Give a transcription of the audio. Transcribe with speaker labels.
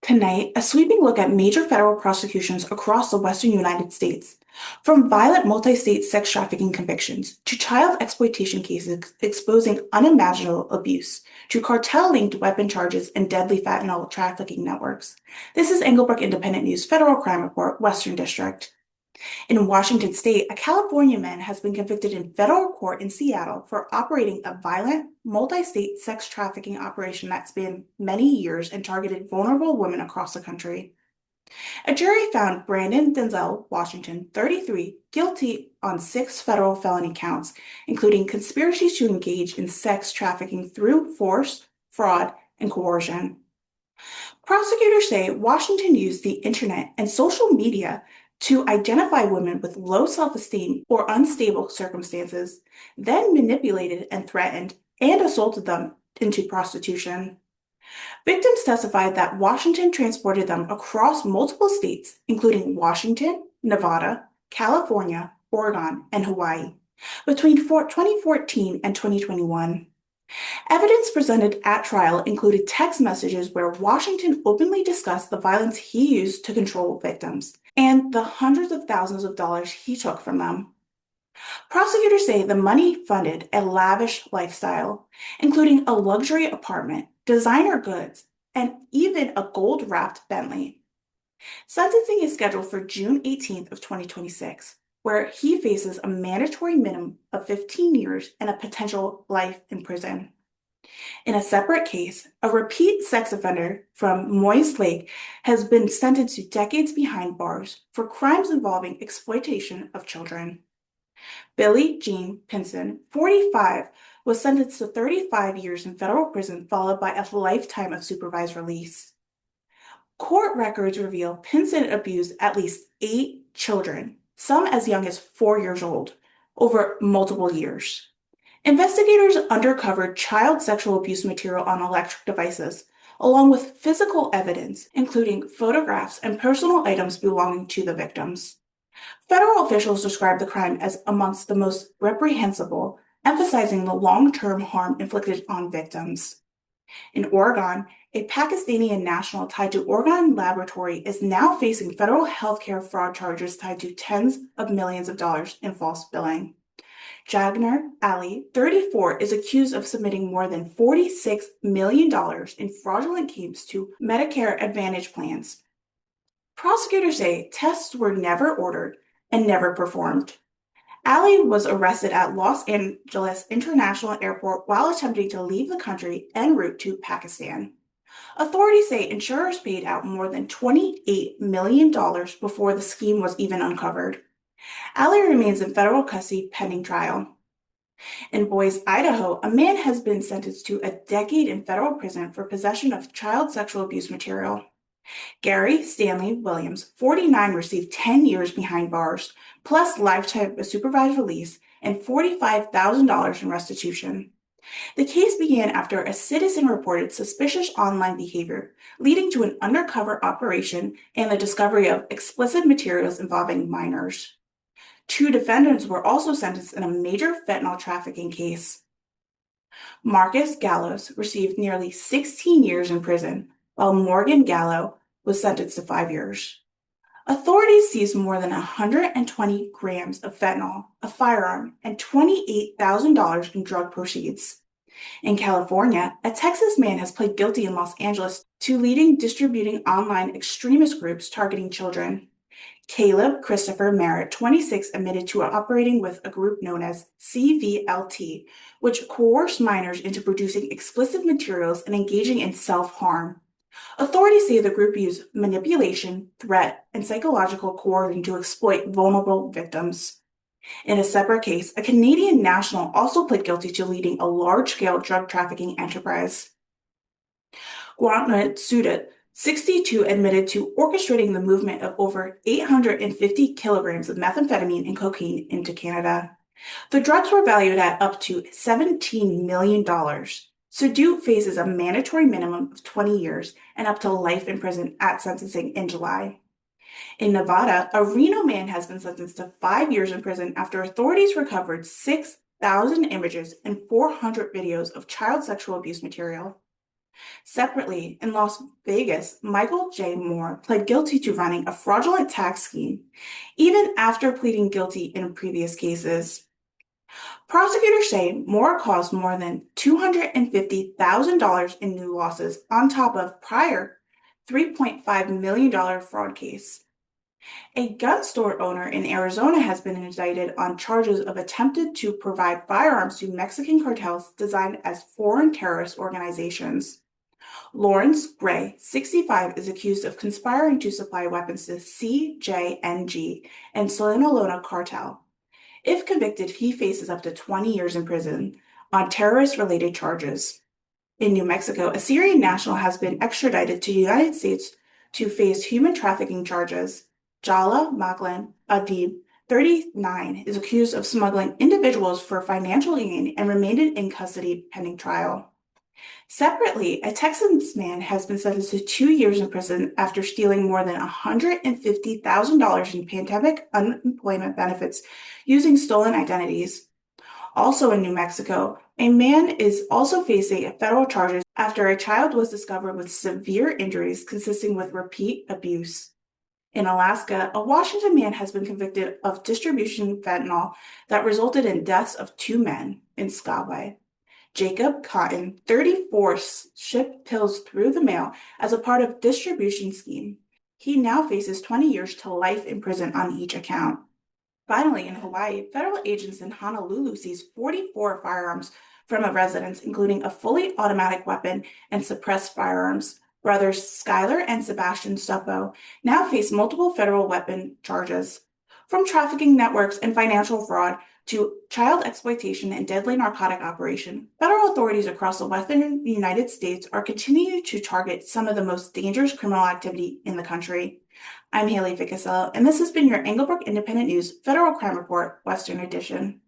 Speaker 1: Tonight, a sweeping look at major federal prosecutions across the western United States. From violent multi-state sex trafficking convictions to child exploitation cases exposing unimaginable abuse to cartel-linked weapon charges and deadly fentanyl trafficking networks. This is Englebrook Independent News Federal Crime Report, Western District. In Washington state, a California man has been convicted in federal court in Seattle for operating a violent, multi-state sex trafficking operation that spanned many years and targeted vulnerable women across the country. A jury found Brandon Denzel Washington, 33, guilty on 6 federal felony counts, including conspiracy to engage in sex trafficking through force, fraud, and coercion. Prosecutors say Washington used the internet and social media to identify women with low self-esteem or unstable circumstances, then manipulated and threatened and assaulted them into prostitution. Victims testified that Washington transported them across multiple states, including Washington, Nevada, California, Oregon, and Hawaii, between 2014 and 2021. Evidence presented at trial included text messages where Washington openly discussed the violence he used to control victims and the hundreds of thousands of dollars he took from them. Prosecutors say the money funded a lavish lifestyle, including a luxury apartment, designer goods, and even a gold-wrapped Bentley. Sentencing is scheduled for June 18th of 2026, where he faces a mandatory minimum of 15 years and a potential life in prison. In a separate case, a repeat sex offender from Moise Lake has been sentenced to decades behind bars for crimes involving exploitation of children. Billie Jean Pinson, 45, was sentenced to 35 years in federal prison followed by a lifetime of supervised release. Court records reveal Pinson abused at least 8 children, some as young as 4 years old, over multiple years. Investigators uncovered child sexual abuse material on electric devices, along with physical evidence, including photographs and personal items belonging to the victims. Federal officials described the crime as amongst the most reprehensible, emphasizing the long-term harm inflicted on victims. In Oregon, a Pakistani national tied to Oregon Laboratory is now facing federal healthcare fraud charges tied to tens of millions of dollars in false billing. Jagner Ali, 34, is accused of submitting more than $46 million in fraudulent claims to Medicare Advantage plans. Prosecutors say tests were never ordered and never performed. Ali was arrested at Los Angeles International Airport while attempting to leave the country en route to Pakistan. Authorities say insurers paid out more than $28 million before the scheme was even uncovered. Ali remains in federal custody pending trial. In Boise, Idaho, a man has been sentenced to a decade in federal prison for possession of child sexual abuse material. Gary Stanley Williams, 49, received 10 years behind bars, plus lifetime supervised release and $45,000 in restitution. The case began after a citizen reported suspicious online behavior, leading to an undercover operation and the discovery of explicit materials involving minors. 2 defendants were also sentenced in a major fentanyl trafficking case. Marcus Gallos received nearly 16 years in prison, while Morgan Gallo was sentenced to 5 years. Authorities seized more than 120 grams of fentanyl, a firearm, and $28,000 in drug proceeds. In California, a Texas man has pled guilty in Los Angeles to leading distributing online extremist groups targeting children. Caleb Christopher Merritt, 26, admitted to operating with a group known as CVLT, which coerced minors into producing explicit materials and engaging in self-harm. Authorities say the group used manipulation, threat, and psychological coercion to exploit vulnerable victims. In a separate case, a Canadian national also pled guilty to leading a large-scale drug trafficking enterprise. Gwantnet Sudat, 62, admitted to orchestrating the movement of over 850 kilograms of methamphetamine and cocaine into Canada. The drugs were valued at up to $17 million. Sudat faces a mandatory minimum of 20 years and up to life in prison at sentencing in July. In Nevada, a Reno man has been sentenced to 5 years in prison after authorities recovered 6,000 images and 400 videos of child sexual abuse material. Separately, in Las Vegas, Michael J. Moore pled guilty to running a fraudulent tax scheme, even after pleading guilty in previous cases. Prosecutors say Moore caused more than $250,000 in new losses on top of prior $3.5 million fraud case. A gun store owner in Arizona has been indicted on charges of attempted to provide firearms to Mexican cartels designed as foreign terrorist organizations. Lawrence Gray, 65, is accused of conspiring to supply weapons to CJNG and Sinaloa cartel. If convicted, he faces up to 20 years in prison on terrorist-related charges. In New Mexico, a Syrian national has been extradited to the United States to face human trafficking charges. Jala Maklan Adib, 39, is accused of smuggling individuals for financial gain and remained in custody pending trial. Separately, a Texas man has been sentenced to 2 years in prison after stealing more than $150,000 in pandemic unemployment benefits using stolen identities. Also in New Mexico, a man is also facing federal charges after a child was discovered with severe injuries consisting with repeat abuse. In Alaska, a Washington man has been convicted of distribution fentanyl that resulted in deaths of 2 men in Skyway. Jacob Cotton, 34, shipped pills through the mail as a part of distribution scheme. He now faces 20 years to life in prison on each account. Finally, in Hawaii, federal agents in Honolulu seized 44 firearms from a residence, including a fully automatic weapon and suppressed firearms. Brothers Skylar and Sebastian Suppo now face multiple federal weapon charges. From trafficking networks and financial fraud to child exploitation and deadly narcotic operation, federal authorities across the western United States are continuing to target some of the most dangerous criminal activity in the country. I'm Haylee Ficuciello, and this has been your Englebrook Independent News Federal Crime Report, Western Edition.